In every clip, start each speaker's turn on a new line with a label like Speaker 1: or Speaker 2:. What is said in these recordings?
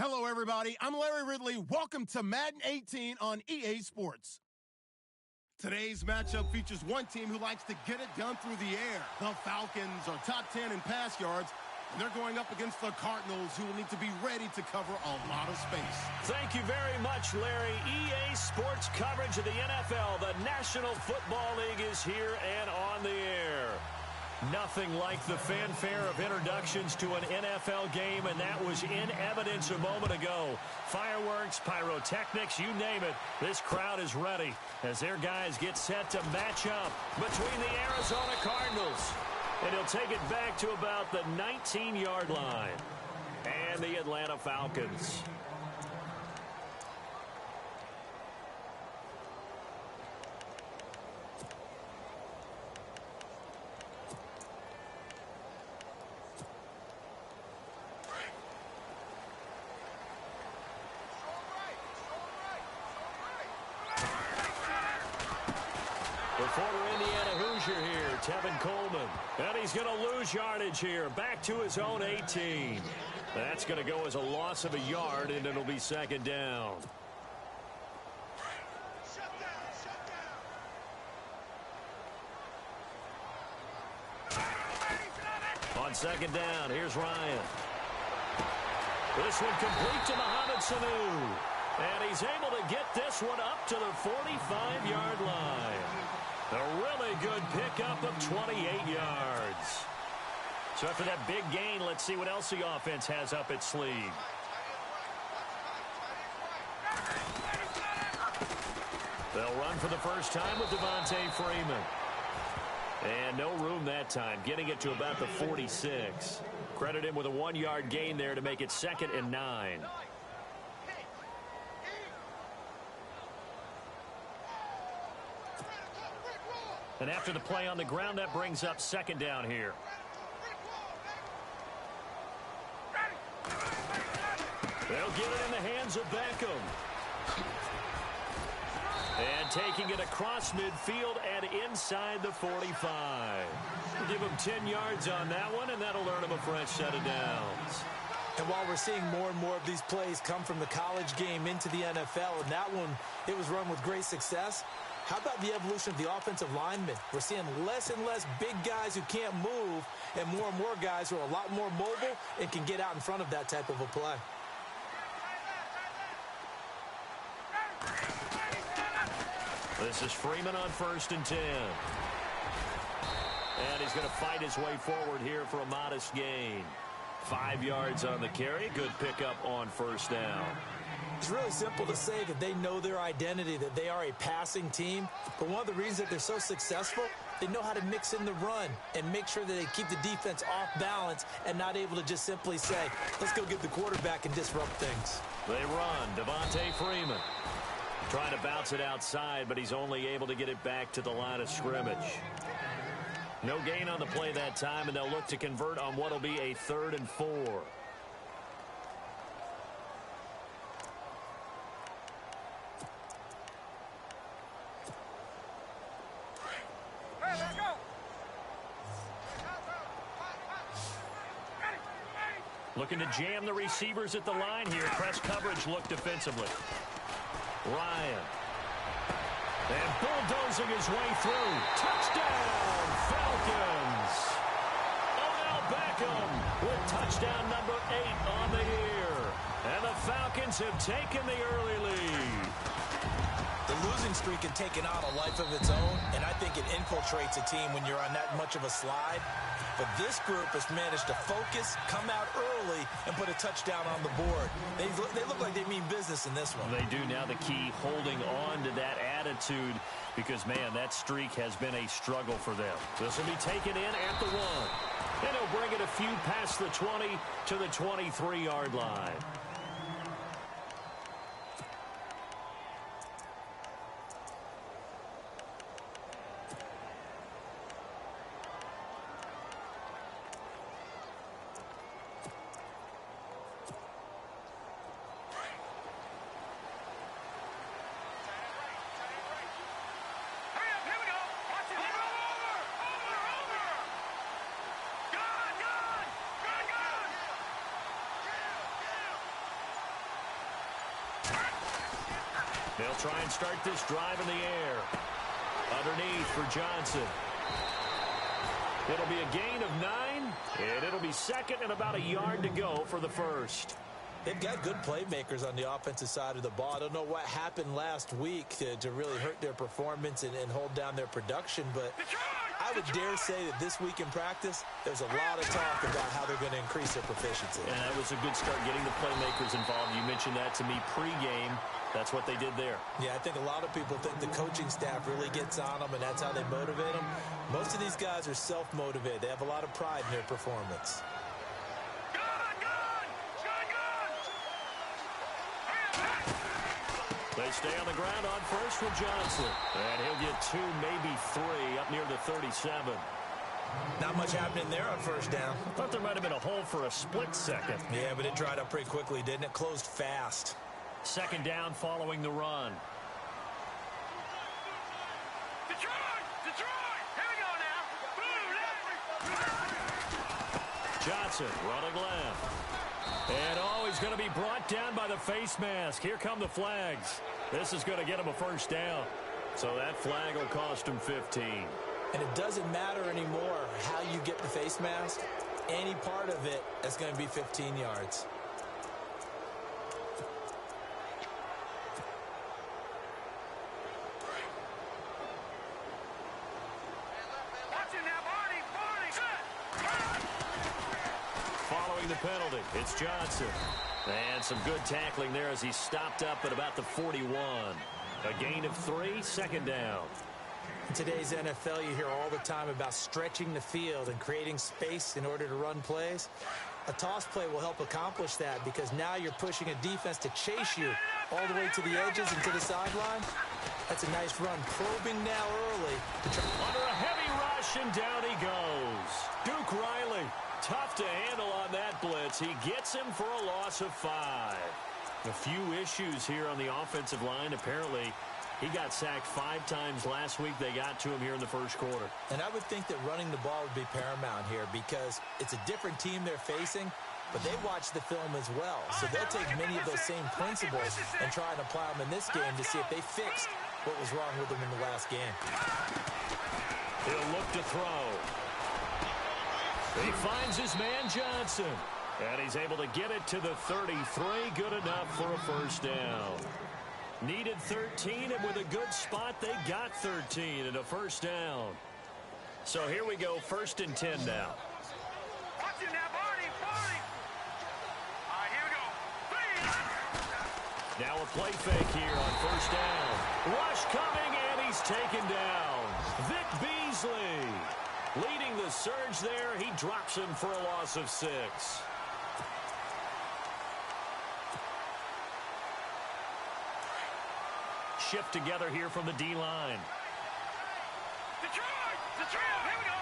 Speaker 1: Hello, everybody. I'm Larry Ridley. Welcome to Madden 18 on EA Sports. Today's matchup features one team who likes to get it done through the air. The Falcons are top 10 in pass yards, and they're going up against the Cardinals, who will need to be ready to cover a lot of space.
Speaker 2: Thank you very much, Larry. EA Sports coverage of the NFL. The National Football League is here and on the air. Nothing like the fanfare of introductions to an NFL game, and that was in evidence a moment ago. Fireworks, pyrotechnics, you name it. This crowd is ready as their guys get set to match up between the Arizona Cardinals. And he'll take it back to about the 19-yard line. And the Atlanta Falcons. The former Indiana Hoosier here, Tevin Coleman. And he's going to lose yardage here, back to his own 18. That's going to go as a loss of a yard, and it'll be second down. On second down, here's Ryan. This one complete to Mohamed Sanu. And he's able to get this one up to the 45-yard line. A really good pickup of 28 yards. So after that big gain, let's see what else the offense has up its sleeve. They'll run for the first time with Devontae Freeman. And no room that time, getting it to about the 46. Credit him with a 1-yard gain there to make it 2nd and 9. And after the play on the ground, that brings up second down here. They'll get it in the hands of Beckham. And taking it across midfield and inside the 45. Give him 10 yards on that one, and that'll earn him a fresh set of downs.
Speaker 3: And while we're seeing more and more of these plays come from the college game into the NFL, and that one, it was run with great success. How about the evolution of the offensive linemen? We're seeing less and less big guys who can't move and more guys who are a lot more mobile and can get out in front of that type of a play.
Speaker 2: This is Freeman on 1st and 10. And he's going to fight his way forward here for a modest gain. 5 yards on the carry. Good pickup on first down.
Speaker 3: It's really simple to say that they know their identity, that they are a passing team. But one of the reasons that they're so successful, they know how to mix in the run and make sure that they keep the defense off balance and not able to just simply say, let's go get the quarterback and disrupt things.
Speaker 2: They run. Devontae Freeman trying to bounce it outside, but he's only able to get it back to the line of scrimmage. No gain on the play that time, and they'll look to convert on what will be a 3rd and 4. Looking to jam the receivers at the line here. Press coverage look defensively. Ryan. And bulldozing his way through. Touchdown, Falcons. Odell Beckham with touchdown number 8 on the year. And the Falcons have taken the early lead.
Speaker 3: The losing streak had taken on a life of its own, and I think it infiltrates a team when you're on that much of a slide. But this group has managed to focus, come out early, and put a touchdown on the board. They look like they mean business in this one.
Speaker 2: They do. Now the key, holding on to that attitude, because, man, that streak has been a struggle for them. This will be taken in at the 1. And he'll bring it a few past the 20 to the 23-yard line. They'll try and start this drive in the air. Underneath for Johnson. It'll be a gain of 9, and it'll be second and about a yard to go for the first.
Speaker 3: They've got good playmakers on the offensive side of the ball. I don't know what happened last week to really hurt their performance and hold down their production, but I would dare say that this week in practice, there's a lot of talk about how they're going to increase their proficiency.
Speaker 2: And that was a good start, getting the playmakers involved. You mentioned that to me pregame. That's what they did there.
Speaker 3: Yeah, I think a lot of people think the coaching staff really gets on them, and that's how they motivate them. Most of these guys are self-motivated. They have a lot of pride in their performance.
Speaker 2: They stay on the ground on first with Johnson. And he'll get 2, maybe 3 up near the 37.
Speaker 3: Not much happening there on first down.
Speaker 2: Thought there might have been a hole for a split second.
Speaker 3: Yeah, but it dried up pretty quickly, didn't it? Closed fast.
Speaker 2: Second down following the run.
Speaker 4: Detroit! Here we go now!
Speaker 2: Johnson running left. And he's going to be brought down by the face mask. Here come the flags. This is going to get him a first down. So that flag will cost him 15.
Speaker 3: And it doesn't matter anymore how you get the face mask. Any part of it is going to be 15 yards.
Speaker 2: Following the penalty, it's Johnson. And some good tackling there as he stopped up at about the 41. A gain of 3, second down.
Speaker 3: In today's NFL, you hear all the time about stretching the field and creating space in order to run plays. A toss play will help accomplish that because now you're pushing a defense to chase you all the way to the edges and to the sideline. That's a nice run. Probing now early.
Speaker 2: Under a heavy rush, and down he goes. Duke Riley, tough to handle on that blitz. He gets him for a loss of 5. A few issues here on the offensive line. Apparently, he got sacked 5 times last week. They got to him here in the first quarter.
Speaker 3: And I would think that running the ball would be paramount here because it's a different team they're facing, but they watch the film as well. So they'll take many of those same principles and try and apply them in this game to see if they fixed what was wrong with them in the last game.
Speaker 2: He'll look to throw. He finds his man Johnson, and he's able to get it to the 33. Good enough for a first down. Needed 13, and with a good spot, they got 13 and a first down. So here we go, 1st and 10 now.
Speaker 4: Watch it now, Barney. All right, here we go.
Speaker 2: Now a play fake here on first down. Rush coming, and he's taken down. Vic Beasley leading the surge there. He drops him for a loss of 6. Shift together here from the D-line.
Speaker 4: Detroit, here we go.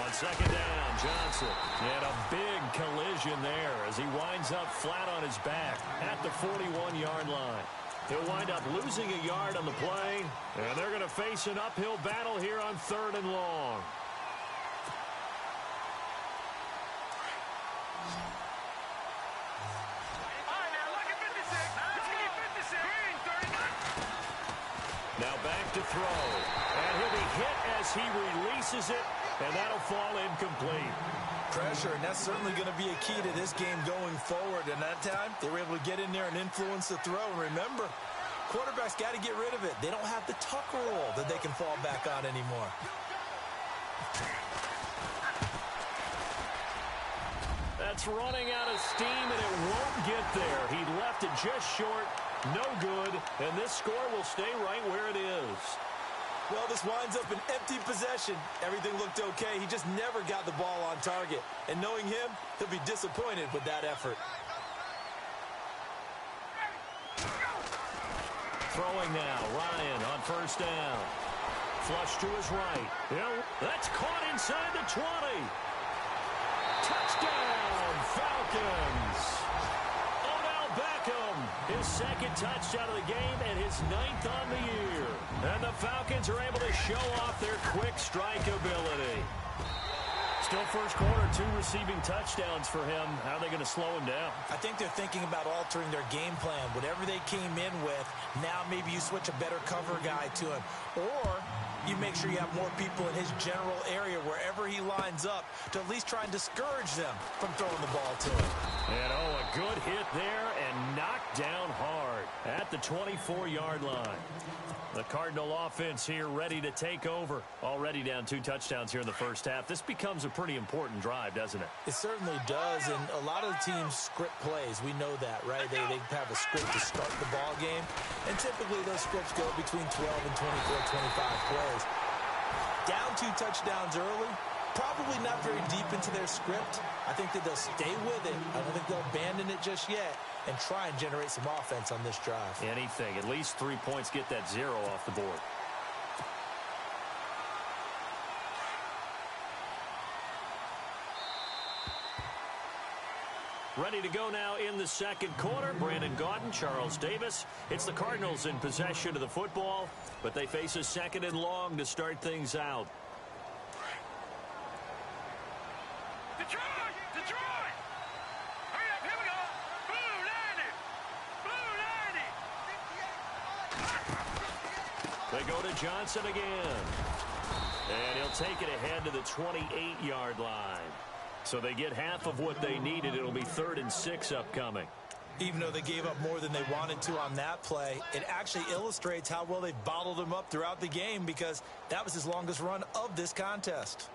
Speaker 2: On second down, Johnson. And a big collision there as he winds up flat on his back at the 41-yard line. He'll wind up losing a yard on the play, and they're going to face an uphill battle here on 3rd and long. Now back to throw. And he'll be hit as he releases it, and that'll fall incomplete.
Speaker 3: Pressure, and that's certainly going to be a key to this game going forward. And that time, they were able to get in there and influence the throw. And remember, quarterbacks got to get rid of it. They don't have the tuck rule that they can fall back on anymore.
Speaker 2: That's running out of steam, and it won't get there. He left it just short. No good, and this score will stay right where it is.
Speaker 3: Well, this winds up an empty possession. Everything looked okay. He just never got the ball on target. And knowing him, he'll be disappointed with that effort.
Speaker 2: Throwing now, Ryan on first down. Flush to his right. That's caught inside the 20. Touchdown, Falcons. His second touchdown of the game and his 9th on the year. And the Falcons are able to show off their quick strike ability. Still first quarter, 2 receiving touchdowns for him. How are they going to slow him down?
Speaker 3: I think they're thinking about altering their game plan. Whatever they came in with, now maybe you switch a better cover guy to him. Or you make sure you have more people in his general area wherever he lines up to at least try and discourage them from throwing the ball to him.
Speaker 2: And, a good hit there and knocked down hard at the 24-yard line. The Cardinal offense here ready to take over. Already down 2 touchdowns here in the first half. This becomes a pretty important drive, doesn't it?
Speaker 3: It certainly does, and a lot of the teams script plays. We know that, right? They have a script to start the ball game, and typically those scripts go between 12 and 24, 25 plays. Down 2 touchdowns early, probably not very deep into their script. I think that they'll stay with it. I don't think they'll abandon it just yet and try and generate some offense on this drive.
Speaker 2: Anything. At least 3 points, get that 0 off the board. Ready to go now in the second quarter. Brandon Gaudin, Charles Davis. It's the Cardinals in possession of the football, but they face a 2nd and long to start things out.
Speaker 4: Detroit! Detroit! Hurry up, here we go! Blue 90! Blue 90!
Speaker 2: They go to Johnson again. And he'll take it ahead to the 28-yard line. So they get half of what they needed. It'll be 3rd and 6 upcoming.
Speaker 3: Even though they gave up more than they wanted to on that play, it actually illustrates how well they've bottled him up throughout the game because that was his longest run of this contest.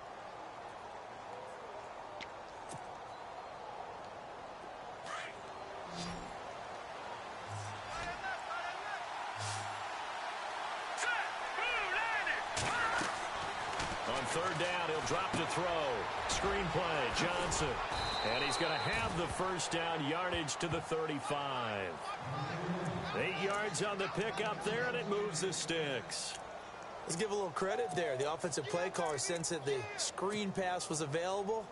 Speaker 2: On 3rd down, he'll drop to throw. Screen play, Johnson. And he's going to have the first down, yardage to the 35. 8 yards on the pickup there, and it moves the sticks.
Speaker 3: Let's give a little credit there. The offensive play caller sensed that the screen pass was available.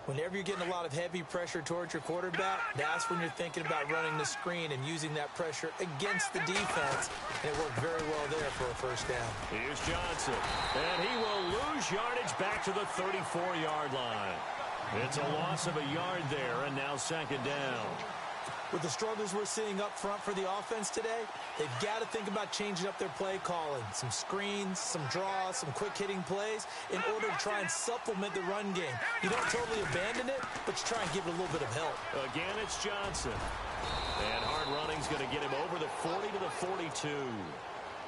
Speaker 3: Whenever you're getting a lot of heavy pressure towards your quarterback, that's when you're thinking about running the screen and using that pressure against the defense. And it worked very well there for a first down.
Speaker 2: Here's Johnson. And he will lose yardage back to the 34-yard line. It's a loss of a yard there, and now 2nd down.
Speaker 3: With the struggles we're seeing up front for the offense today, they've got to think about changing up their play calling. Some screens, some draws, some quick-hitting plays in order to try and supplement the run game. You don't totally abandon it, but you try and give it a little bit of help.
Speaker 2: Again, it's Johnson. And hard running's going to get him over the 40 to the 42.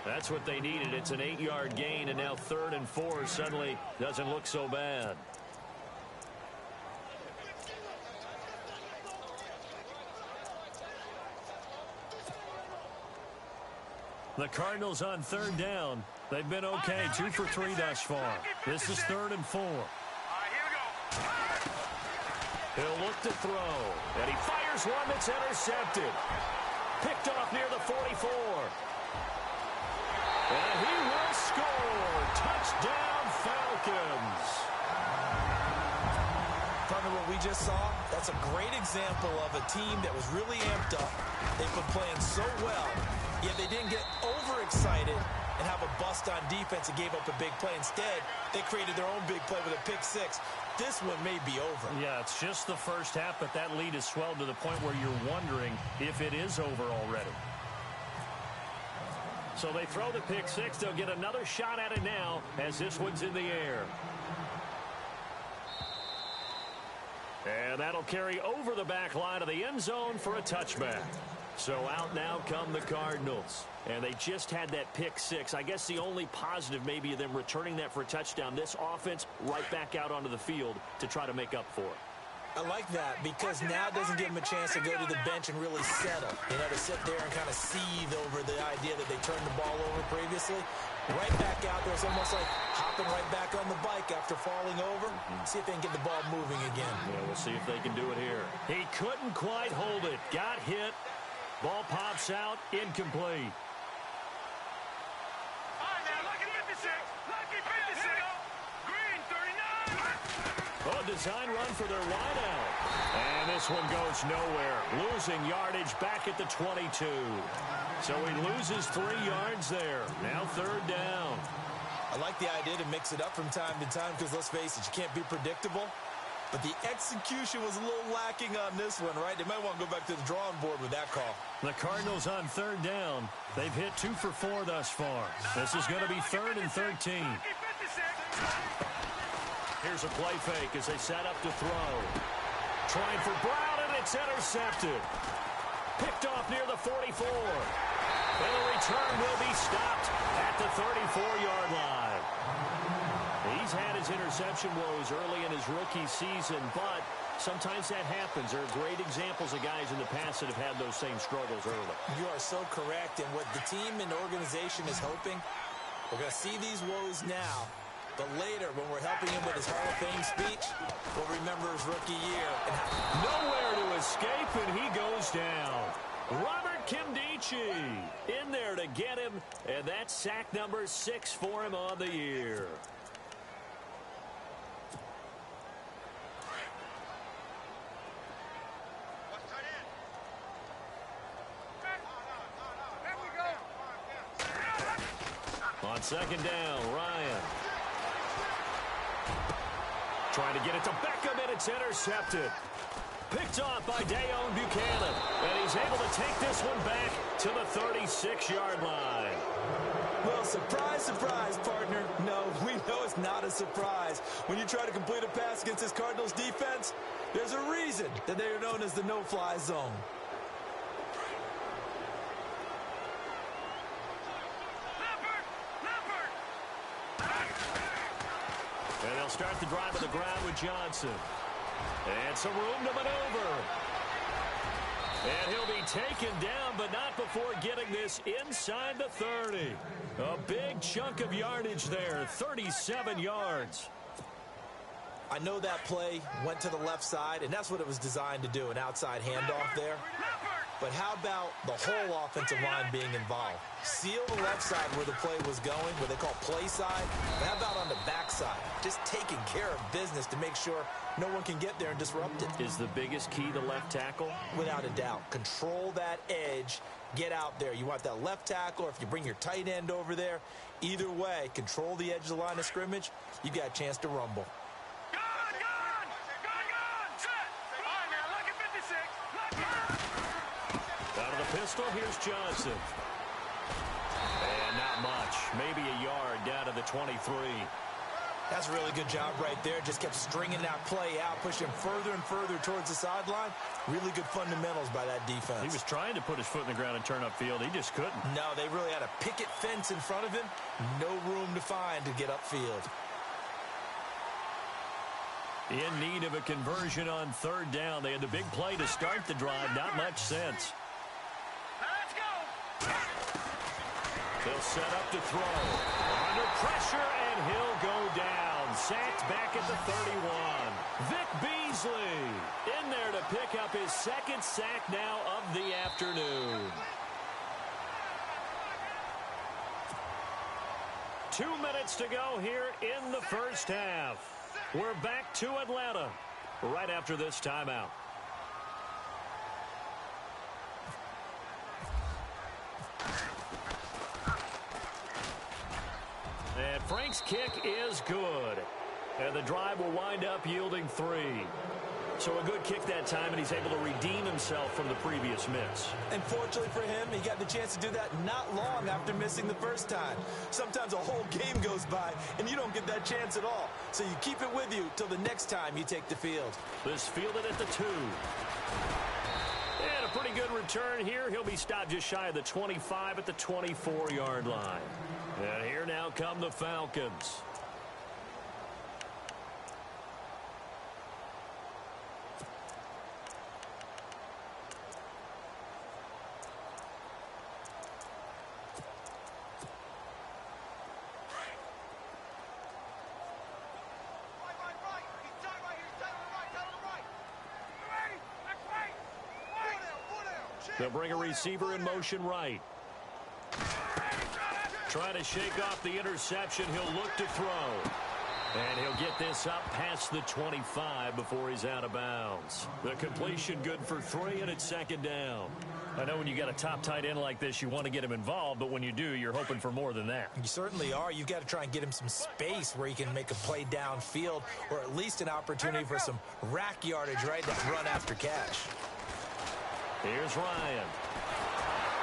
Speaker 2: That's what they needed. It's an 8-yard gain, and now 3rd and 4 suddenly doesn't look so bad. The Cardinals on 3rd down. They've been okay, 2 for 3 thus far. This is 3rd and 4.
Speaker 4: All right, here we go.
Speaker 2: He'll look to throw, and he fires one that's intercepted. Picked off near the 44. And he will score. Touchdown, Falcons.
Speaker 3: From what we just saw, that's a great example of a team that was really amped up. They've been playing so well, yet they didn't get overexcited and have a bust on defense and gave up a big play. Instead, they created their own big play with a pick 6. This one may be over.
Speaker 2: Yeah, it's just the first half, but that lead has swelled to the point where you're wondering if it is over already. So they throw the pick 6. They'll get another shot at it now as this one's in the air. And that'll carry over the back line of the end zone for a touchback. So out now come the Cardinals. And they just had that pick 6. I guess the only positive maybe of them returning that for a touchdown. This offense right back out onto the field to try to make up for it.
Speaker 3: I like that because now it doesn't give them a chance to go to the bench and really settle. You know, to sit there and kind of seethe over the idea that they turned the ball over previously. Right back out there. It's almost like hopping right back on the bike after falling over. See if they can get the ball moving again.
Speaker 2: Yeah, we'll see if they can do it here. He couldn't quite hold it. Got hit. Ball pops out. Incomplete.
Speaker 4: All right, now, lucky 56. Lucky 56. Green 39.
Speaker 2: A design run for their wideout. And this one goes nowhere. Losing yardage back at the 22. So he loses 3 yards there. Now 3rd down.
Speaker 3: I like the idea to mix it up from time to time because, let's face it, you can't be predictable. But the execution was a little lacking on this one, right? They might want to go back to the drawing board with that call.
Speaker 2: The Cardinals on third down. They've hit 2 for 4 thus far. This is going to be 3rd and 13. Here's a play fake as they set up to throw. Trying for Brown, and it's intercepted. Picked off near the 44. And the return will be stopped at the 34-yard line. He's had his interception woes early in his rookie season, but sometimes that happens. There are great examples of guys in the past that have had those same struggles early.
Speaker 3: You are so correct, and what the team and organization is hoping, we're going to see these woes now, but later when we're helping him with his Hall of Fame speech, we'll remember his rookie year. And
Speaker 2: nowhere to escape, and he goes down. Robert Kimdichie in there to get him, and that's sack number 6 for him on the year. On second down, Ryan. Trying to get it to Beckham, and it's intercepted. Picked off by Dayon Buchanan. And he's able to take this one back to the 36-yard line.
Speaker 3: Well, surprise, surprise, partner. No, we know it's not a surprise. When you try to complete a pass against this Cardinals defense, there's a reason that they are known as the no-fly zone.
Speaker 2: And they'll start the drive on the ground with Johnson. And some room to maneuver. And he'll be taken down, but not before getting this inside the 30. A big chunk of yardage there, 37 yards.
Speaker 3: I know that play went to the left side, and that's what it was designed to do, an outside handoff there. But how about the whole offensive line being involved? Seal the left side where the play was going, what they call play side. But how about on the back side? Just taking care of business to make sure no one can get there and disrupt it.
Speaker 2: Is the biggest key the left tackle?
Speaker 3: Without a doubt. Control that edge. Get out there. You want that left tackle, or if you bring your tight end over there, either way, control the edge of the line of scrimmage. You got a chance to rumble.
Speaker 2: Out of the pistol, here's Johnson. And not much. Maybe a yard down to the 23.
Speaker 3: That's a really good job right there. Just kept stringing that play out, pushing further and further towards the sideline. Really good fundamentals by that defense.
Speaker 2: He was trying to put his foot in the ground and turn upfield. He just couldn't.
Speaker 3: No, they really had a picket fence in front of him. No room to find to get upfield.
Speaker 2: In need of a conversion on third down. They had the big play to start the drive. Not much sense.
Speaker 4: Let's go.
Speaker 2: They'll set up to throw. Under pressure, and he'll go down. Sacked back at the 31. Vic Beasley in there to pick up his second sack now of the afternoon. 2 minutes to go here in the first half. We're back to Atlanta right after this timeout. And Frank's kick is good. And the drive will wind up yielding 3. So a good kick that time, and he's able to redeem himself from the previous miss.
Speaker 3: And fortunately for him, he got the chance to do that not long after missing the first time. Sometimes a whole game goes by, and you don't get that chance at all. So you keep it with you till the next time you take the field.
Speaker 2: This fielded at the 2. And a pretty good return here. He'll be stopped just shy of the 25 at the 24-yard line. And here now come the Falcons. They'll bring a receiver in motion right. Trying to shake off the interception. He'll look to throw. And he'll get this up past the 25 before he's out of bounds. The completion good for 3, and it's second down. I know when you got a top tight end like this, you want to get him involved, but when you do, you're hoping for more than that.
Speaker 3: You certainly are. You've got to try and get him some space where he can make a play downfield, or at least an opportunity for some rack yardage, right? That run after catch.
Speaker 2: Here's Ryan.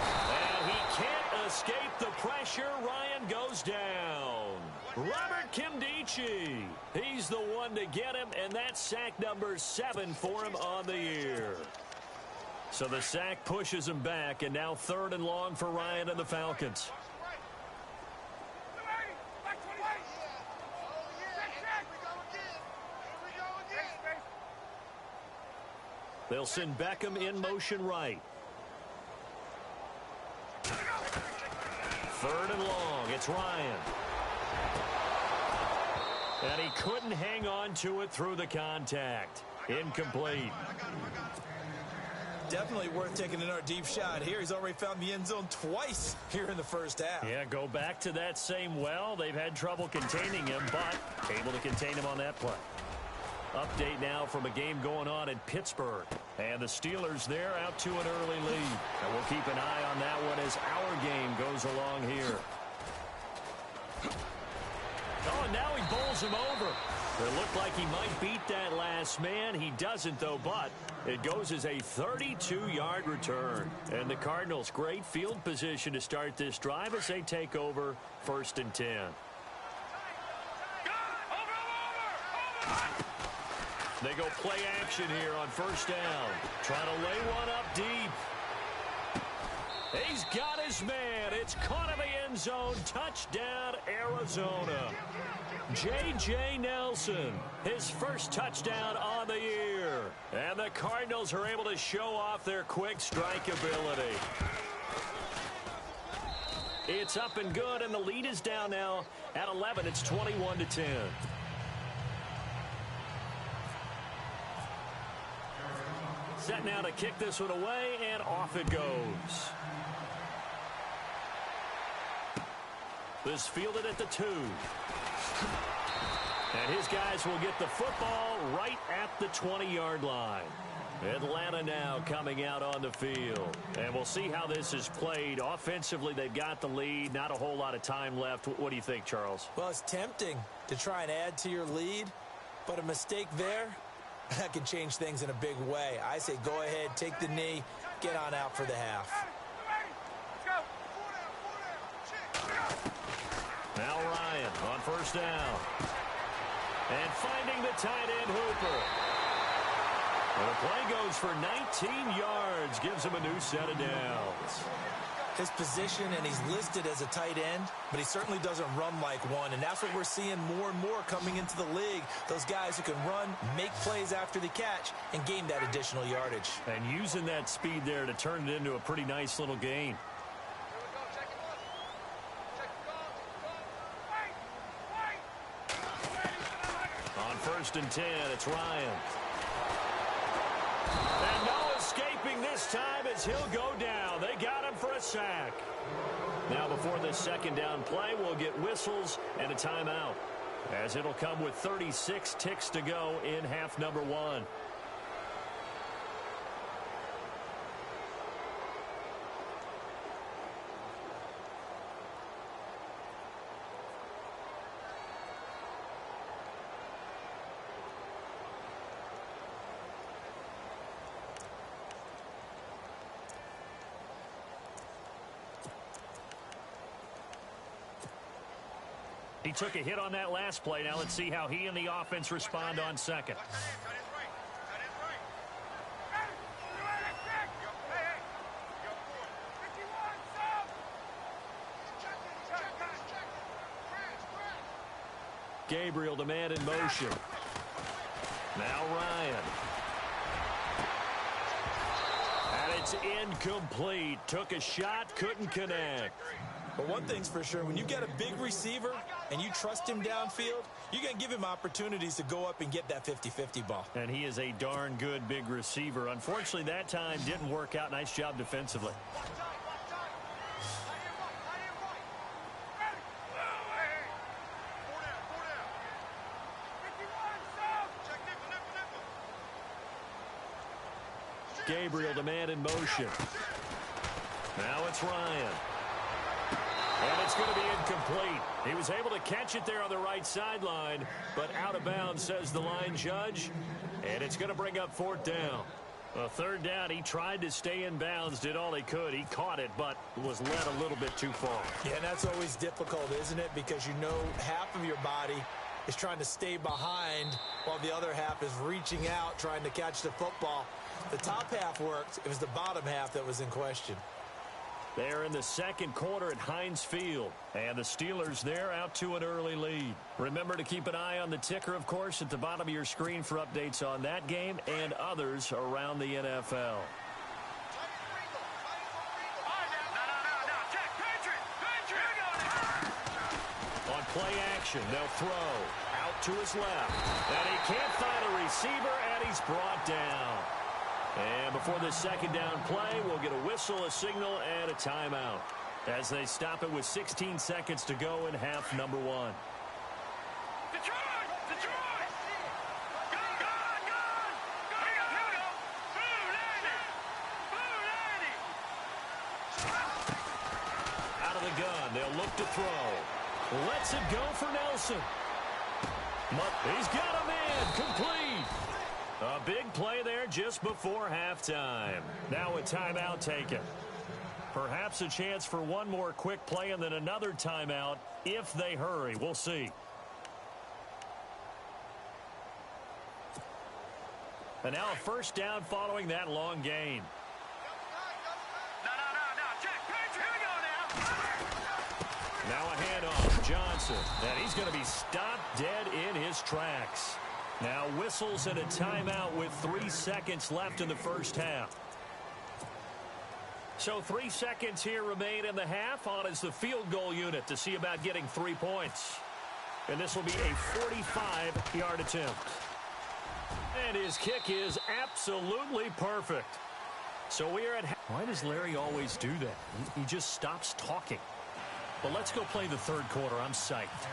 Speaker 2: And he can't escape the pressure. Ryan goes down. Robert Kimdichie. He's the one to get him, and that's sack number 7 for him on the year. So the sack pushes him back, and now 3rd and long for Ryan and the Falcons. They'll send Beckham in motion right. 3rd and long. It's Ryan. And he couldn't hang on to it through the contact. Incomplete.
Speaker 3: Definitely worth taking another deep shot here. He's already found the end zone twice here in the first half.
Speaker 2: Yeah, go back to that same well. They've had trouble containing him, but able to contain him on that play. Update now from a game going on in Pittsburgh. And the Steelers there out to an early lead. And we'll keep an eye on that one as our game goes along here. Oh, and now he bowls him over. It looked like he might beat that last man. He doesn't, though, but it goes as a 32-yard return. And the Cardinals, great field position to start this drive as they take over 1st and 10. They go play action here on 1st down. Trying to lay one up deep. He's got his man. It's caught in the end zone. Touchdown, Arizona. J.J. Nelson, his first touchdown on the year. And the Cardinals are able to show off their quick strike ability. It's up and good, and the lead is down now at 11. It's 21-10. Set now to kick this one away, and off it goes. This fielded at the 2. And his guys will get the football right at the 20-yard line. Atlanta now coming out on the field. And we'll see how this is played. Offensively, they've got the lead. Not a whole lot of time left. What do you think, Charles?
Speaker 3: Well, it's tempting to try and add to your lead, but a mistake there, that can change things in a big way. I say go ahead, take the knee, get on out for the half.
Speaker 2: Now Ryan on 1st down. And finding the tight end Hooper. And the play goes for 19 yards. Gives him a new set of downs.
Speaker 3: His position, and he's listed as a tight end, but he certainly doesn't run like one. And that's what we're seeing more and more coming into the league. Those guys who can run, make plays after the catch, and gain that additional yardage.
Speaker 2: And using that speed there to turn it into a pretty nice little gain. On 1st and 10, it's Ryan. And no escaping this time as he'll go down. They got him for a sack. Now before this 2nd down play, we'll get whistles and a timeout, as it'll come with 36 ticks to go in half number 1. He took a hit on that last play. Now let's see how he and the offense respond on 2nd. Gabriel, the man in motion. Now Ryan. And it's incomplete. Took a shot, couldn't connect.
Speaker 3: But one thing's for sure, when you get a big receiver and you trust him downfield, you're going to give him opportunities to go up and get that 50-50 ball.
Speaker 2: And he is a darn good big receiver. Unfortunately, that time didn't work out. Nice job defensively. Gabriel to man in motion. Now it's Ryan. And it's going to be incomplete. He was able to catch it there on the right sideline, but out of bounds, says the line judge. And it's going to bring up 4th down. A 3rd down, he tried to stay in bounds, did all he could. He caught it, but was led a little bit too far.
Speaker 3: Yeah, and that's always difficult, isn't it? Because you know half of your body is trying to stay behind while the other half is reaching out, trying to catch the football. The top half worked. It was the bottom half that was in question.
Speaker 2: They're in the 2nd quarter at Heinz Field. And the Steelers, they're out to an early lead. Remember to keep an eye on the ticker, of course, at the bottom of your screen for updates on that game and others around the NFL. On play action, they'll throw out to his left. And he can't find a receiver, and he's brought down. And before this 2nd down play, we'll get a whistle, a signal, and a timeout as they stop it with 16 seconds to go in half number 1.
Speaker 4: Detroit! Detroit! Gone! Here we go! Boo,
Speaker 2: Out of the gun, they'll look to throw. Lets it go for Nelson. He's got a man, complete. A big play there just before halftime. Now a timeout taken. Perhaps a chance for one more quick play and then another timeout if they hurry. We'll see. And now a 1st down following that long gain.
Speaker 4: No, Jack, Patrick, here we go now.
Speaker 2: Now a handoff, Johnson. And he's going to be stopped dead in his tracks. Now whistles and a timeout with 3 seconds left in the 1st half. So 3 seconds here remain in the half. On is the field goal unit to see about getting 3 points. And this will be a 45-yard attempt. And his kick is absolutely perfect. So we are at... Why does Larry always do that? He just stops talking. But let's go play the 3rd quarter. I'm psyched.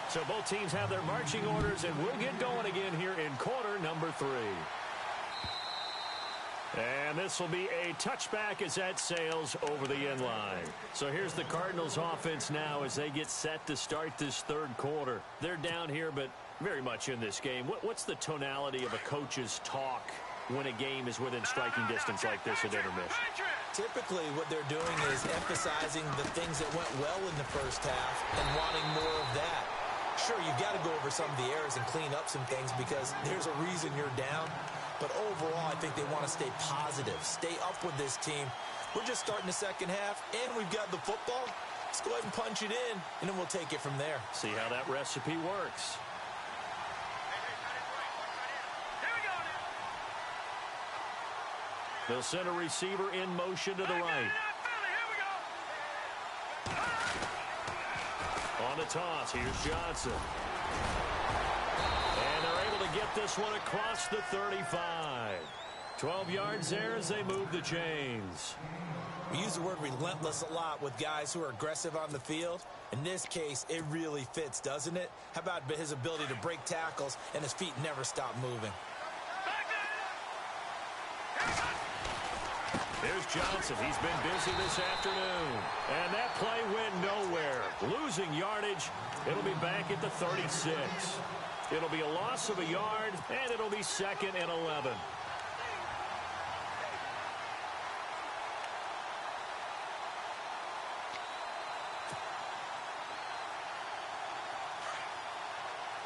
Speaker 2: So both teams have their marching orders, and we'll get going again here in quarter number 3. And this will be a touchback as that sails over the end line. So here's the Cardinals offense now as they get set to start this 3rd quarter. They're down here, but very much in this game. What's the tonality of a coach's talk when a game is within striking distance like this at intermission?
Speaker 3: Typically, what they're doing is emphasizing the things that went well in the 1st half and wanting more of that. Sure, you've got to go over some of the errors and clean up some things because there's a reason you're down. But overall, I think they want to stay positive, stay up with this team. We're just starting the 2nd half, and we've got the football. Let's go ahead and punch it in, and then we'll take it from there.
Speaker 2: See how that recipe works. They'll send a receiver in motion to the right. On the toss, here's Johnson. And they're able to get this one across the 35. 12 yards there as they move the chains.
Speaker 3: We use the word relentless a lot with guys who are aggressive on the field. In this case, it really fits, doesn't it? How about his ability to break tackles and his feet never stop moving?
Speaker 2: There's Johnson. He's been busy this afternoon. And that play went nowhere. Losing yardage. It'll be back at the 36. It'll be a loss of a yard, and it'll be 2nd and 11.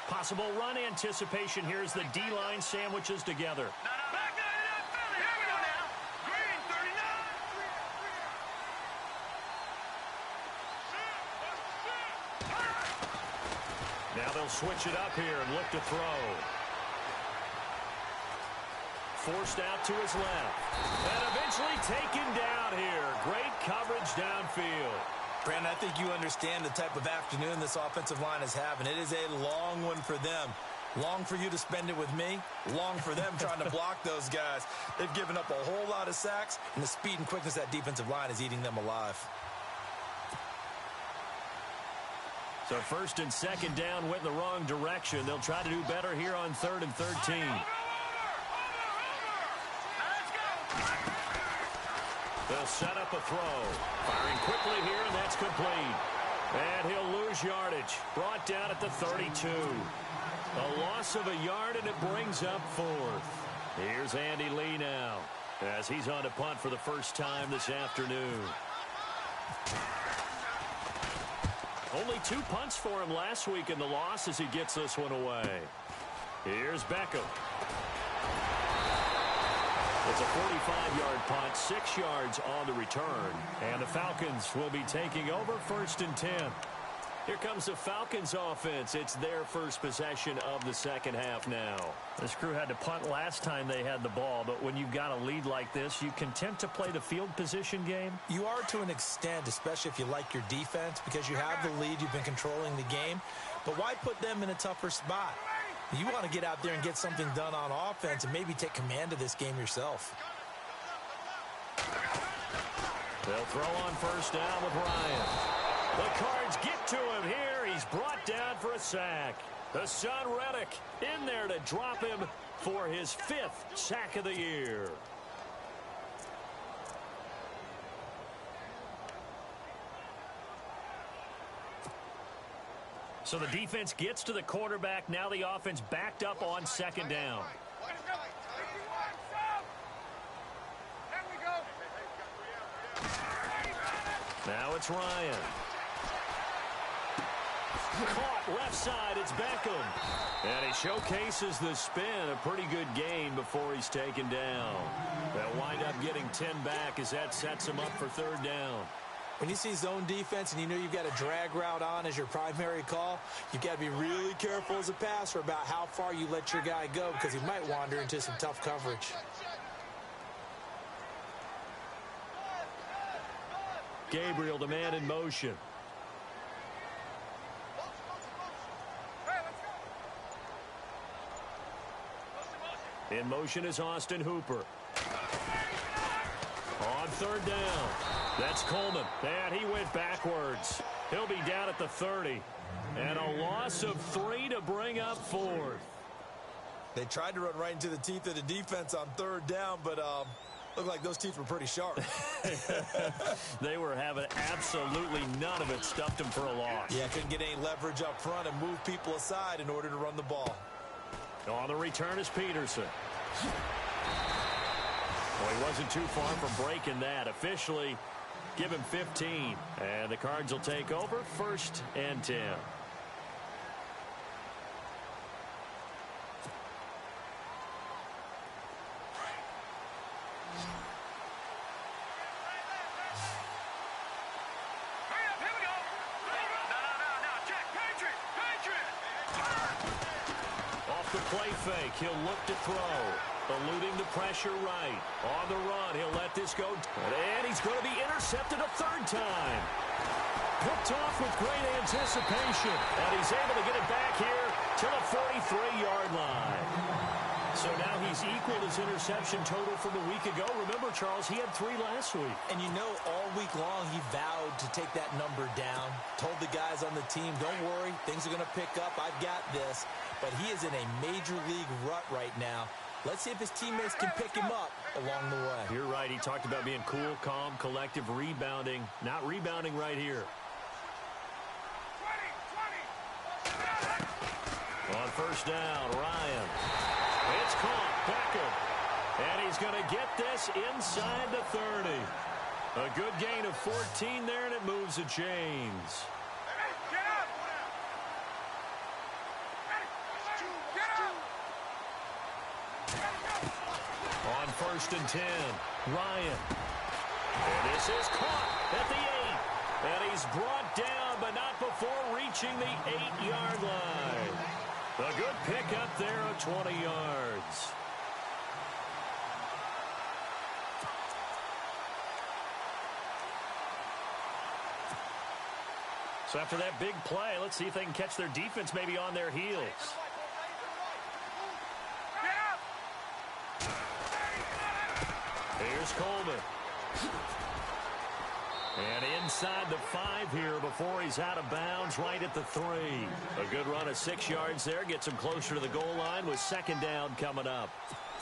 Speaker 2: Possible run anticipation here as the D-line sandwiches together. Now they'll switch it up here and look to throw. Forced out to his left. And eventually taken down here. Great coverage downfield.
Speaker 3: Brandon, I think you understand the type of afternoon this offensive line is having. It is a long one for them. Long for you to spend it with me. Long for them trying to block those guys. They've given up a whole lot of sacks, and the speed and quickness of that defensive line is eating them alive.
Speaker 2: So 1st and 2nd down went in the wrong direction. They'll try to do better here on 3rd and 13. They'll set up a throw. Firing quickly here, and that's complete. And he'll lose yardage. Brought down at the 32. A loss of a yard, and it brings up fourth. Here's Andy Lee now, as he's on to punt for the first time this afternoon. Only 2 punts for him last week in the loss as he gets this one away. Here's Beckham. It's a 45-yard punt, 6 yards on the return. And the Falcons will be taking over 1st and 10. Here comes the Falcons offense. It's their first possession of the second half now.
Speaker 5: This crew had to punt last time they had the ball, but when you've got a lead like this, you content to play the field position game?
Speaker 3: You are to an extent, especially if you like your defense, because you have the lead, you've been controlling the game. But why put them in a tougher spot? You want to get out there and get something done on offense and maybe take command of this game yourself.
Speaker 2: They'll throw on first down with Ryan. The Cards get to him here. He's brought down for a sack. The son Reddick in there to drop him for his 5th sack of the year.
Speaker 5: So the defense gets to the quarterback. Now the offense backed up on second down.
Speaker 2: Now it's Ryan. Caught left side. It's Beckham. And he showcases the spin. A pretty good gain before he's taken down. They'll wind up getting 10 back as that sets him up for 3rd down.
Speaker 3: When you see zone defense and you know you've got a drag route on as your primary call, you've got to be really careful as a passer about how far you let your guy go because he might wander into some tough coverage.
Speaker 2: Gabriel, the man in motion. In motion is Austin Hooper. On 3rd down. That's Coleman. And he went backwards. He'll be down at the 30. And a loss of 3 to bring up 4th.
Speaker 3: They tried to run right into the teeth of the defense on 3rd down, but looked like those teeth were pretty sharp.
Speaker 2: They were having absolutely none of it. Stuffed them for a loss.
Speaker 3: Yeah, couldn't get any leverage up front and move people aside in order to run the ball.
Speaker 2: On the return is Peterson. Well, he wasn't too far from breaking that. Officially, give him 15. And the Cards will take over 1st and 10. Off the play fake, he'll look to throw. Eluding the pressure right. On the run, he'll let this go. And he's going to be intercepted a 3rd time. Picked off with great anticipation. And he's able to get it back here to the 43-yard line. So now he's equaled his interception total from a week ago. Remember, Charles, he had 3 last week.
Speaker 3: And you know, all week long he vowed to take that number down. Told the guys on the team, don't worry, things are going to pick up. I've got this. But he is in a major league rut right now. Let's see if his teammates can pick him up along the way.
Speaker 2: You're right. He talked about being cool, calm, collective, rebounding. Not rebounding right here. 20. On first down, Ryan. It's caught. Beckham. And he's going to get this inside the 30. A good gain of 14 there, and it moves the chains. On 1st and 10, Ryan. And this is caught at the 8. And he's brought down, but not before reaching the 8-yard line. A good pickup there of 20 yards.
Speaker 5: So after that big play, let's see if they can catch their defense maybe on their heels.
Speaker 2: Here's Coleman. And inside the 5 here before he's out of bounds right at the 3. A good run of 6 yards there. Gets him closer to the goal line with 2nd down coming up.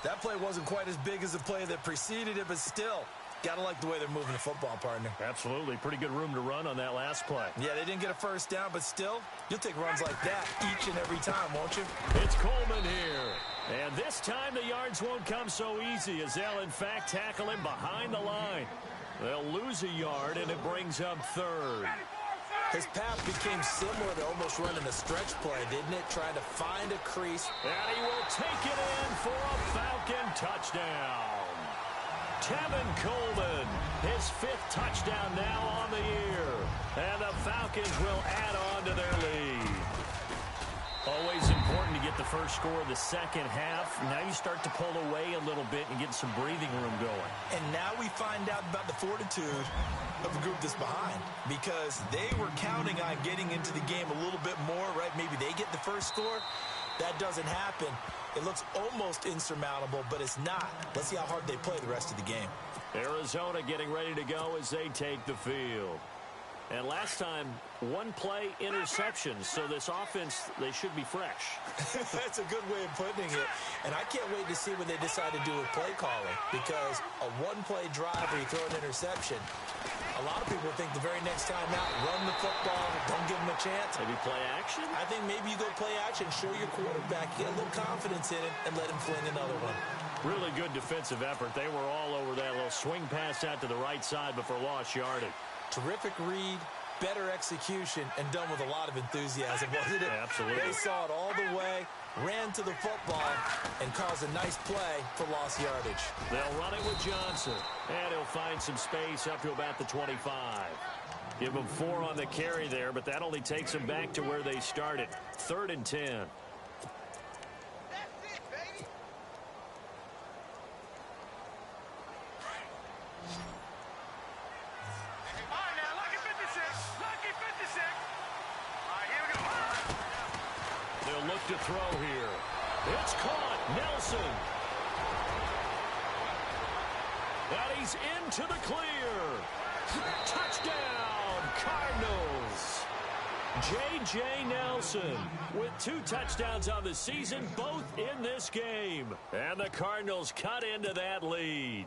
Speaker 3: That play wasn't quite as big as the play that preceded it, but still, Gotta like the way they're moving the football, partner.
Speaker 5: Absolutely. Pretty good room to run on that last play.
Speaker 3: Yeah, they didn't get a first down, but still, you'll take runs like that each and every time, won't you?
Speaker 5: It's Coleman here. And this time the yards won't come so easy as they'll, in fact, tackle him behind the line. They'll lose a yard, and it brings up third.
Speaker 3: His path became similar to almost running a stretch play, didn't it? Trying to find a crease.
Speaker 5: And he will take it in for a Falcon touchdown. Tevin Coleman, his 5th touchdown now on the year. And the Falcons will add on to their lead. Always important to get the first score of the second half. Now you start to pull away a little bit and get some breathing room going.
Speaker 3: And now we find out about the fortitude of the group that's behind, because they were counting on getting into the game a little bit more, right? Maybe they get the first score. That doesn't happen. It looks almost insurmountable, but it's not. Let's see how hard they play the rest of the game.
Speaker 5: Arizona getting ready to go as they take the field. And last time, 1-play interceptions, so this offense, they should be fresh.
Speaker 3: That's a good way of putting it. And I can't wait to see what they decide to do with play calling, because a 1-play drive where you throw an interception, a lot of people think the very next time out, run the football, don't give them a chance.
Speaker 5: Maybe play action?
Speaker 3: I think maybe you go play action, show your quarterback, get a little confidence in it, and let him fling another one.
Speaker 5: Really good defensive effort. They were all over that little swing pass out to the right side before lost yardage.
Speaker 3: Terrific read, better execution, and done with a lot of enthusiasm, wasn't it?
Speaker 5: Absolutely.
Speaker 3: They saw it all the way, ran to the football, and caused a nice play for lost yardage.
Speaker 5: They'll run it with Johnson, and he'll find some space up to about the 25. Give them 4 on the carry there, but that only takes them back to where they started. 3rd and 10. To throw here. It's caught. Nelson. And he's into the clear. Touchdown, Cardinals. J.J. Nelson with 2 touchdowns on the season, both in this game. And the Cardinals cut into that lead.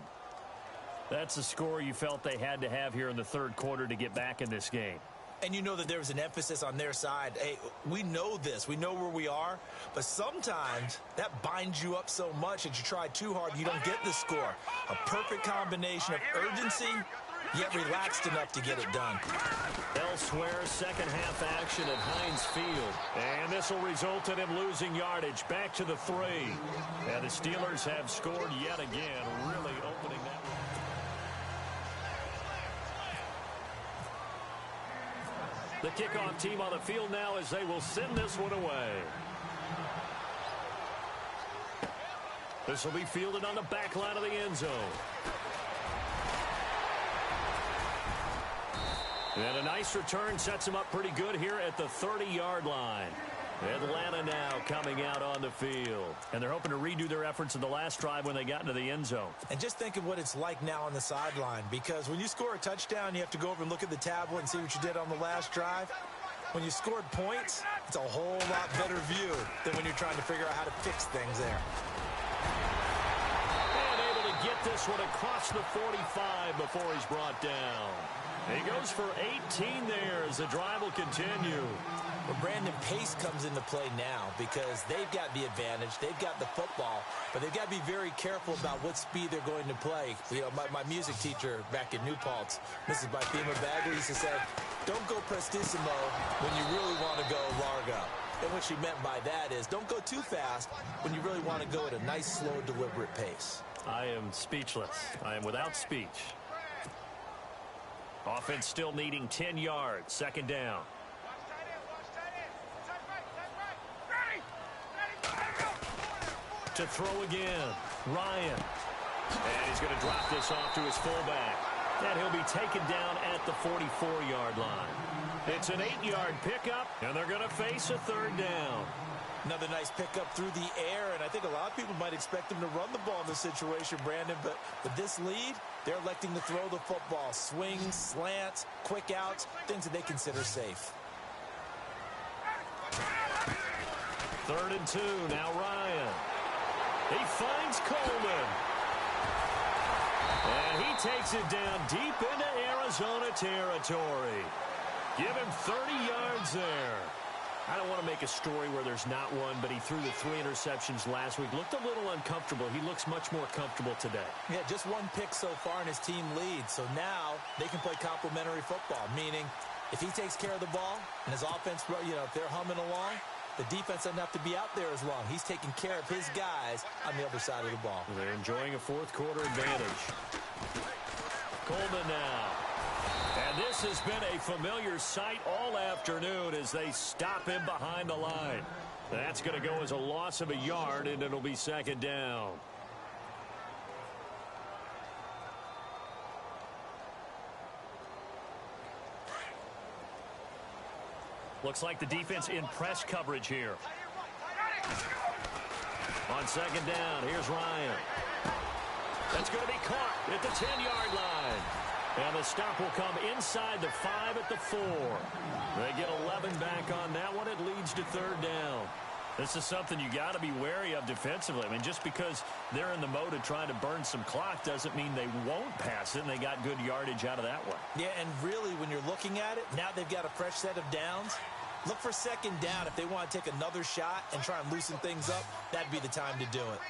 Speaker 5: That's the score you felt they had to have here in the third quarter to get back in this game.
Speaker 3: And you know that there was an emphasis on their side. Hey, we know this. We know where we are. But sometimes that binds you up so much that you try too hard, you don't get the score. A perfect combination of urgency, yet relaxed enough to get it done.
Speaker 5: Elsewhere, second half action at Heinz Field. And this will result in him losing yardage back to the 3. And the Steelers have scored yet again, really opening that. The kickoff team on the field now as they will send this one away. This will be fielded on the back line of the end zone. And a nice return sets him up pretty good here at the 30-yard line. Atlanta now coming out on the field. And they're hoping to redo their efforts in the last drive when they got into the end zone.
Speaker 3: And just think of what it's like now on the sideline, because when you score a touchdown, you have to go over and look at the tablet and see what you did on the last drive. When you scored points, it's a whole lot better view than when you're trying to figure out how to fix things there.
Speaker 5: And able to get this one across the 45 before he's brought down. He goes for 18 there as the drive will continue.
Speaker 3: Well, Brandon, pace comes into play now because they've got the advantage. They've got the football, but they've got to be very careful about what speed they're going to play. You know, my music teacher back in New Paltz, Mrs. Bythema Bagley, used to say, don't go prestissimo when you really want to go largo. And what she meant by that is don't go too fast when you really want to go at a nice, slow, deliberate pace.
Speaker 5: I am speechless. I am without speech. Offense still needing 10 yards. Second down. To throw again. Ryan. And he's going to drop this off to his fullback. And he'll be taken down at the 44-yard line. It's an 8-yard pickup, and they're going to face a third down.
Speaker 3: Another nice pickup through the air, and I think a lot of people might expect them to run the ball in this situation, Brandon, but with this lead, they're electing to throw the football. Swings, slants, quick outs, things that they consider safe.
Speaker 5: 3rd and 2, now Ryan. He finds Coleman.
Speaker 2: And he takes it down deep into Arizona territory. Give him 30 yards there. I don't want to make a story where there's not one, but he threw the 3 interceptions last week. Looked a little uncomfortable. He looks much more comfortable today.
Speaker 3: Yeah, just 1 pick so far and his team leads. So now they can play complementary football, meaning if he takes care of the ball and his offense, if they're humming along, the defense doesn't have to be out there as long. He's taking care of his guys on the other side of the ball.
Speaker 2: They're enjoying a fourth-quarter advantage. Coleman now. And this has been a familiar sight all afternoon as they stop him behind the line. That's going to go as a loss of a yard, and it'll be second down. Looks like the defense in press coverage here. On second down, here's Ryan. That's going to be caught at the 10-yard line. And the stop will come inside the 5 at the 4. They get 11 back on that one. It leads to third down. This is something you got to be wary of defensively. I mean, just because they're in the mode of trying to burn some clock doesn't mean they won't pass it, and they got good yardage out of that one.
Speaker 3: Yeah, and really, when you're looking at it, now they've got a fresh set of downs. Look for second down. If they want to take another shot and try and loosen things up, that'd be the time to do it.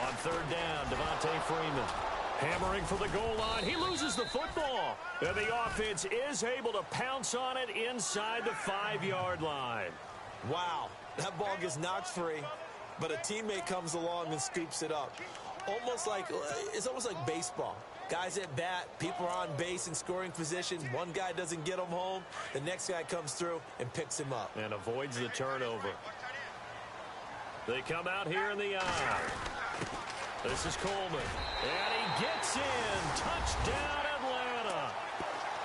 Speaker 2: On third down, Devontae Freeman hammering for the goal line. He loses the football. And the offense is able to pounce on it inside the 5-yard line.
Speaker 3: Wow, that ball gets knocked free, but a teammate comes along and scoops it up. It's almost like baseball. Guys at bat, people are on base in scoring position. One guy doesn't get him home. The next guy comes through and picks him up.
Speaker 2: And avoids the turnover. They come out here in the eye. This is Coleman. And he gets in. Touchdown, Atlanta.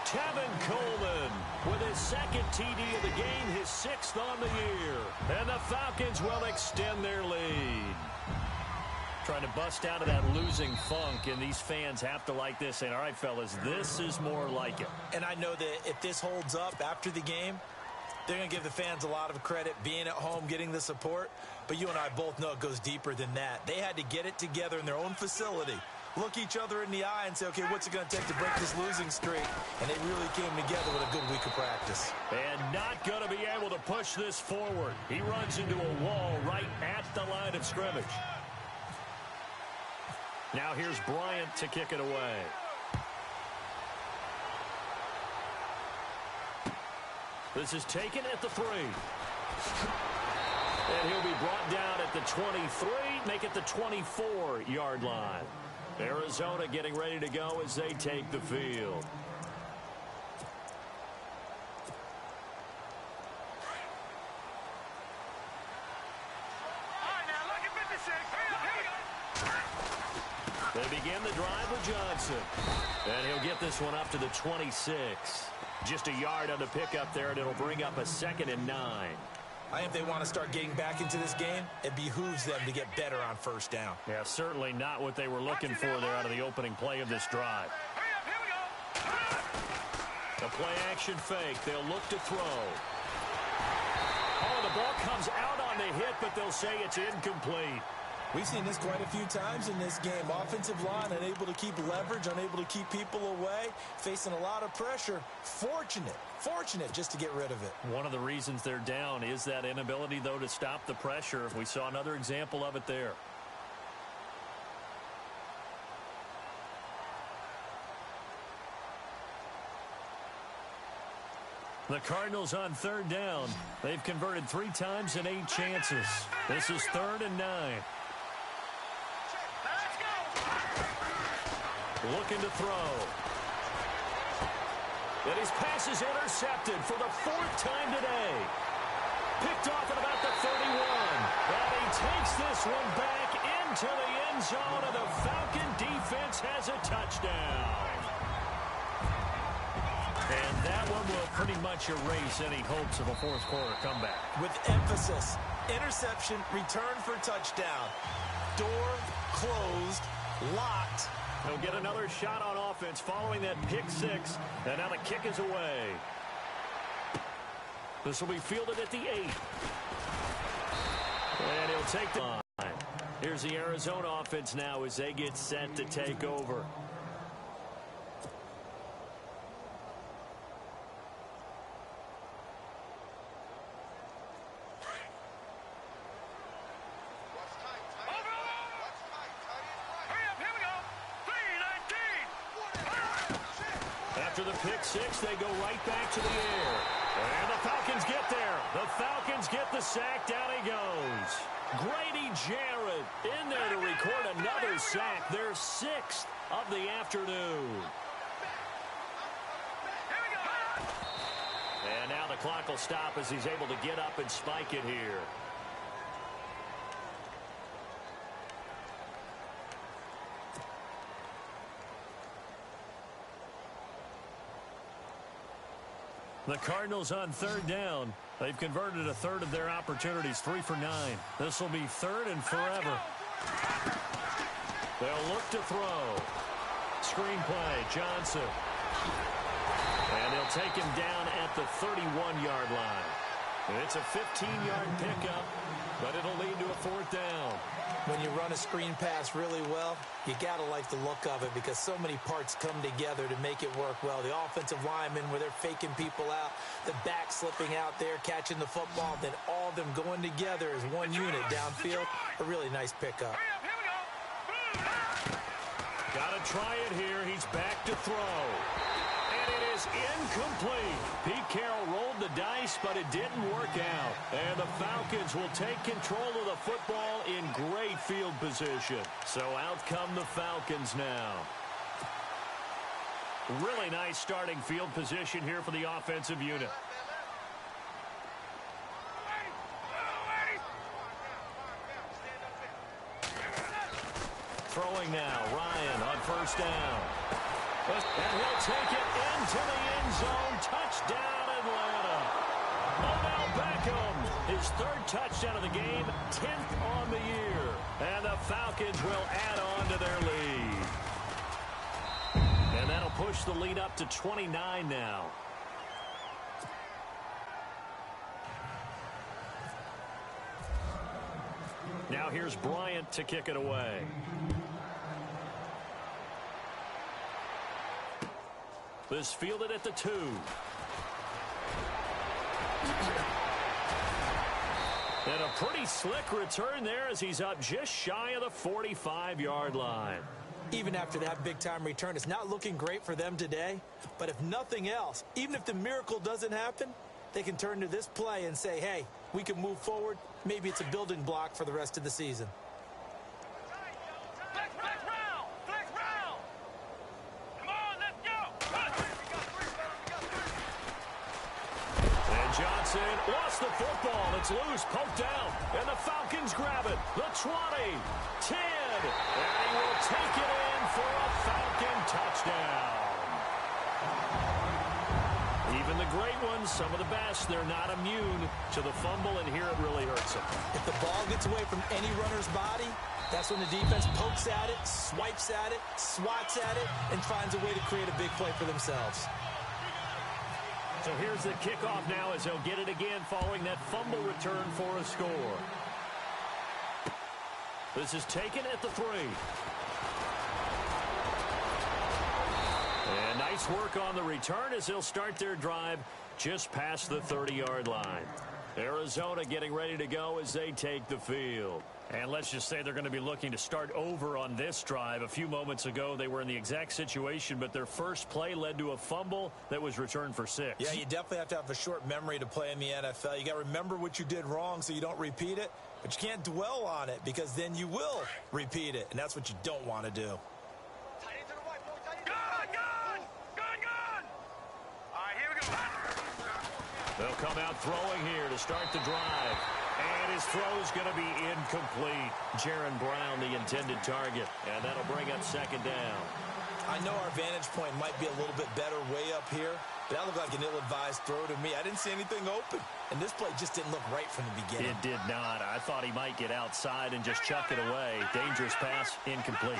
Speaker 2: Tevin Coleman with his second TD of the game, his 6th on the year. And the Falcons will extend their lead. Trying to bust out of that losing funk, and these fans have to like this. Saying, all right, fellas, this is more like it.
Speaker 3: And I know that if this holds up after the game, they're going to give the fans a lot of credit, being at home, getting the support. But you and I both know it goes deeper than that. They had to get it together in their own facility, look each other in the eye and say, okay, what's it going to take to break this losing streak? And they really came together with a good week of practice.
Speaker 2: And not going to be able to push this forward. He runs into a wall right at the line of scrimmage. Now here's Bryant to kick it away. This is taken at the 3. And he'll be brought down at the 23, make it the 24-yard line. Arizona getting ready to go as they take the field. They begin the drive with Johnson. And he'll get this one up to the 26. Just a yard on the pickup there, and it'll bring up a 2nd and 9.
Speaker 3: I think if they want to start getting back into this game, it behooves them to get better on first down.
Speaker 2: Yeah, certainly not what they were looking for there out of the opening play of this drive. The play-action fake. They'll look to throw. Oh, the ball comes out on the hit, but they'll say it's incomplete.
Speaker 3: We've seen this quite a few times in this game. Offensive line unable to keep leverage, unable to keep people away, facing a lot of pressure. Fortunate just to get rid of it.
Speaker 2: One of the reasons they're down is that inability, though, to stop the pressure. We saw another example of it there. The Cardinals on third down. They've converted 3 times in 8 chances. This is 3rd and 9. Looking to throw. And his pass is intercepted for the 4th time today. Picked off at about the 31. And he takes this one back into the end zone, and the Falcon defense has a touchdown. And that one will pretty much erase any hopes of a fourth-quarter comeback.
Speaker 3: With emphasis, interception, return for touchdown. Door closed, locked.
Speaker 2: He'll get another shot on offense following that pick 6, and now the kick is away. This will be fielded at the 8. And he'll take the line. Here's the Arizona offense now as they get set to take over. After the pick six, they go right back to the air. And the Falcons get there. The Falcons get the sack. Down he goes. Grady Jarrett in there to record another sack. Their sixth of the afternoon. And now the clock will stop as he's able to get up and spike it here. The Cardinals on third down. They've converted a third of their opportunities, 3 for 9. This will be third and forever. They'll look to throw. Screenplay, Johnson. And they'll take him down at the 31-yard line. It's a 15-yard pickup, but it'll lead to a fourth down.
Speaker 3: When you run a screen pass really well, you got to like the look of it because so many parts come together to make it work well. The offensive linemen where they're faking people out, the back slipping out there, catching the football, then all of them going together as one unit downfield. A really nice pickup.
Speaker 2: Got to try it here. He's back to throw. And it is incomplete. Pete Carroll rolled the dice, but it didn't work out. And the Falcons will take control of the football in great field position. So out come the Falcons now. Really nice starting field position here for the offensive unit. Throwing now, Ryan on first down. And he'll take it into the end zone. Touchdown, Atlanta. Odell Beckham, his third touchdown of the game, 10th on the year. And the Falcons will add on to their lead. And that'll push the lead up to 29 now. Now here's Bryant to kick it away. This fielded at the 2. And a pretty slick return there as he's up just shy of the 45-yard line.
Speaker 3: Even after that big-time return, it's not looking great for them today. But if nothing else, even if the miracle doesn't happen, they can turn to this play and say, hey, we can move forward. Maybe it's a building block for the rest of the season.
Speaker 2: Johnson lost the football. It's loose, poked down, and the Falcons grab it. The 20, 10, and he will take it in for a Falcon touchdown. Even the great ones, some of the best, they're not immune to the fumble, and here it really hurts them.
Speaker 3: If the ball gets away from any runner's body, that's when the defense pokes at it, swipes at it, swats at it, and finds a way to create a big play for themselves.
Speaker 2: So here's the kickoff now as they'll get it again following that fumble return for a score. This is taken at the 3. And nice work on the return as they'll start their drive just past the 30-yard line. Arizona getting ready to go as they take the field. And let's just say they're going to be looking to start over on this drive. A few moments ago, they were in the exact situation, but their first play led to a fumble that was returned for 6.
Speaker 3: Yeah, you definitely have to have a short memory to play in the NFL. You got to remember what you did wrong so you don't repeat it, but you can't dwell on it because then you will repeat it, and that's what you don't want to do.
Speaker 2: They'll come out throwing here to start the drive. And his throw's going to be incomplete. Jaron Brown, the intended target. And that'll bring up second down.
Speaker 3: I know our vantage point might be a little bit better way up here, but that looked like an ill-advised throw to me. I didn't see anything open. And this play just didn't look right from the beginning.
Speaker 2: It did not. I thought he might get outside and just chuck it away. Dangerous pass, incomplete.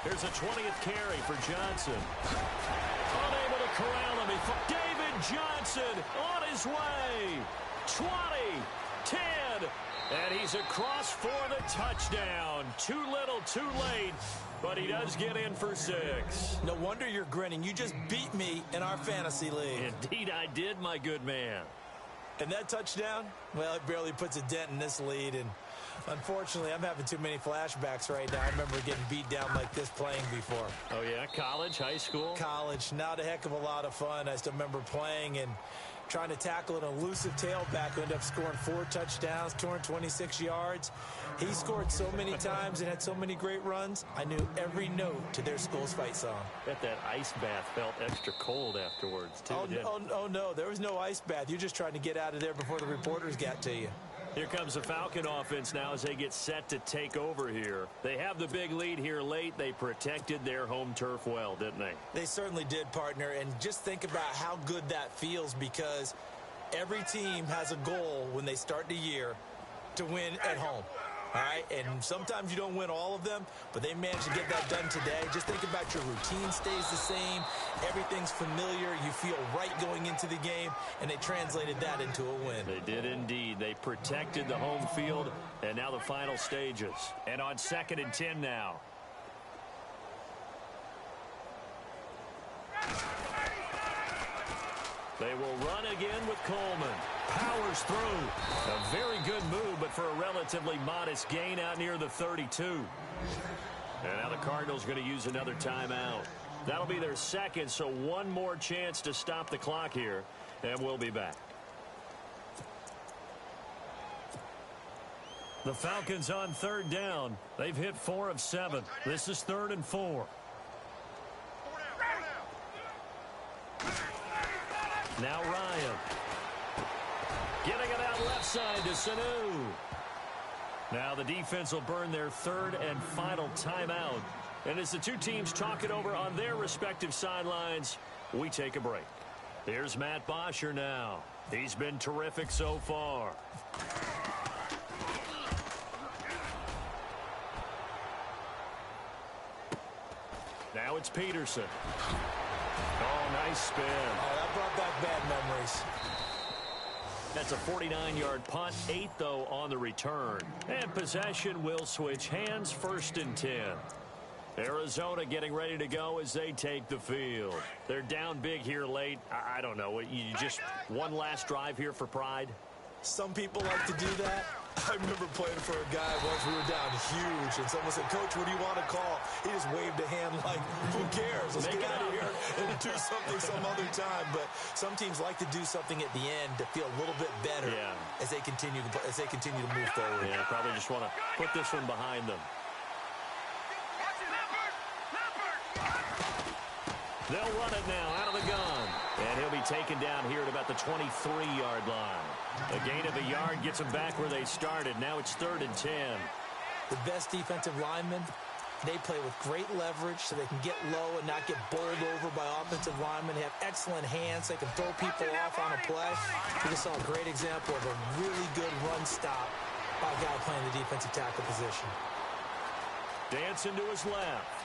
Speaker 2: Here's a 20th carry for Johnson. Unable to corral him. David Johnson on his way. 20, 10, and he's across for the touchdown. Too little, too late, but he does get in for 6.
Speaker 3: No wonder you're grinning. You just beat me in our fantasy league.
Speaker 2: Indeed I did, my good man.
Speaker 3: And that touchdown, well, it barely puts a dent in this lead. And unfortunately, I'm having too many flashbacks right now. I remember getting beat down like this playing before.
Speaker 2: Oh, yeah? College, high school?
Speaker 3: College. Not a heck of a lot of fun. I still remember playing and trying to tackle an elusive tailback who ended up scoring 4 touchdowns, 226 yards. He scored so many times and had so many great runs, I knew every note to their school's fight song.
Speaker 2: Bet that ice bath felt extra cold afterwards, too.
Speaker 3: Oh, no, there was no ice bath. You're just trying to get out of there before the reporters got to you.
Speaker 2: Here comes the Falcon offense now as they get set to take over here. They have the big lead here late. They protected their home turf well, didn't they?
Speaker 3: They certainly did, partner. And just think about how good that feels, because every team has a goal when they start the year to win at home. All right, and sometimes you don't win all of them, but they managed to get that done today. Just think about your routine stays the same. Everything's familiar. You feel right going into the game, and they translated that into a win.
Speaker 2: They did indeed. They protected the home field, and now the final stages. And on 2nd and 10 now. They will run again with Coleman. Powers through. A very good move, but for a relatively modest gain out near the 32. And now the Cardinals going to use another timeout. That'll be their second, so one more chance to stop the clock here, and we'll be back. The Falcons on 3rd down. They've hit 4 of 7. This is 3rd and 4. Now Ryan. Getting it out left side to Sanu. Now the defense will burn their 3rd and final timeout. And as the two teams talk it over on their respective sidelines, we take a break. Here's Matt Bosher now. He's been terrific so far. Now it's Peterson. Oh, nice spin.
Speaker 3: Oh, that brought back bad memories.
Speaker 2: That's a 49-yard punt, 8, though, on the return. And possession will switch hands, 1st and 10. Arizona getting ready to go as they take the field. They're down big here late. I don't know. You just one last drive here for pride?
Speaker 3: Some people like to do that. I remember playing for a guy once. We were down huge, and someone said, "Coach, what do you want to call?" He just waved a hand like, "Who cares? Let's get out of here and do something some other time." But some teams like to do something at the end to feel a little bit better as they continue to move forward.
Speaker 2: Yeah, probably just want to put this one behind them. They'll run it now out of the gun. And he'll be taken down here at about the 23-yard line. A gain of a yard gets them back where they started. Now it's 3rd and 10.
Speaker 3: The best defensive linemen, they play with great leverage so they can get low and not get bowled over by offensive linemen. They have excellent hands. They can throw people off on a play. We just saw a great example of a really good run stop by a guy playing the defensive tackle position.
Speaker 2: Dancing to his left.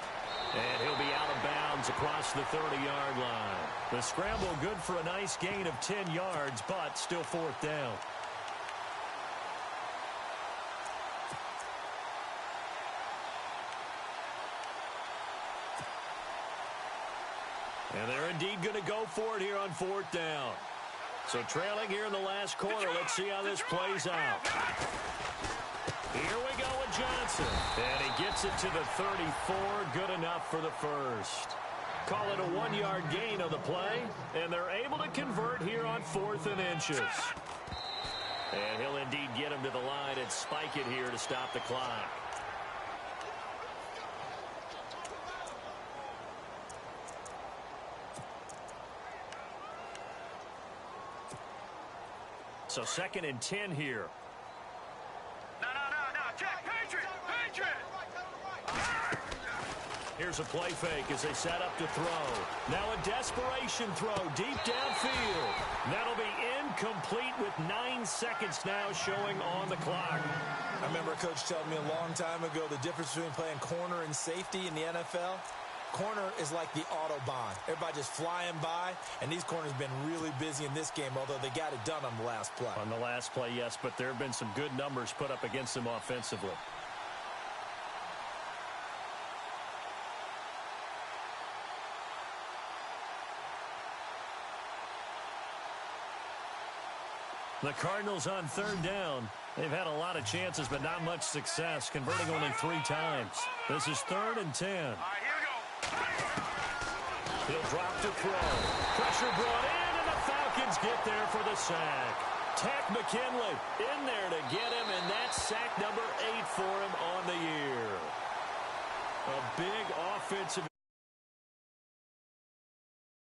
Speaker 2: And he'll be out of bounds across the 30-yard line. The scramble good for a nice gain of 10 yards, but still 4th down. And they're indeed going to go for it here on 4th down. So trailing here in the last quarter. Let's see how this plays out. Here we go with Johnson. And he gets it to the 34. Good enough for the first. Call it a 1-yard gain on the play. And they're able to convert here on 4th and inches. And he'll indeed get him to the line and spike it here to stop the clock. So 2nd and 10 here.
Speaker 4: No. Check. Patriot.
Speaker 2: Here's a play fake as they set up to throw. Now a desperation throw deep downfield. That'll be incomplete with 9 seconds now showing on the clock.
Speaker 3: I remember a coach telling me a long time ago the difference between playing corner and safety in the NFL. Corner is like the Autobahn. Everybody just flying by, and these corners have been really busy in this game, although they got it done on the last play.
Speaker 2: On the last play, yes, but there have been some good numbers put up against them offensively. The Cardinals on third down. They've had a lot of chances, but not much success, converting only 3 times. This is 3rd and 10.
Speaker 4: All right, here we go.
Speaker 2: He'll drop to throw. Pressure brought in, and the Falcons get there for the sack. Tack McKinley in there to get him, and that's sack number 8 for him on the year. A big offensive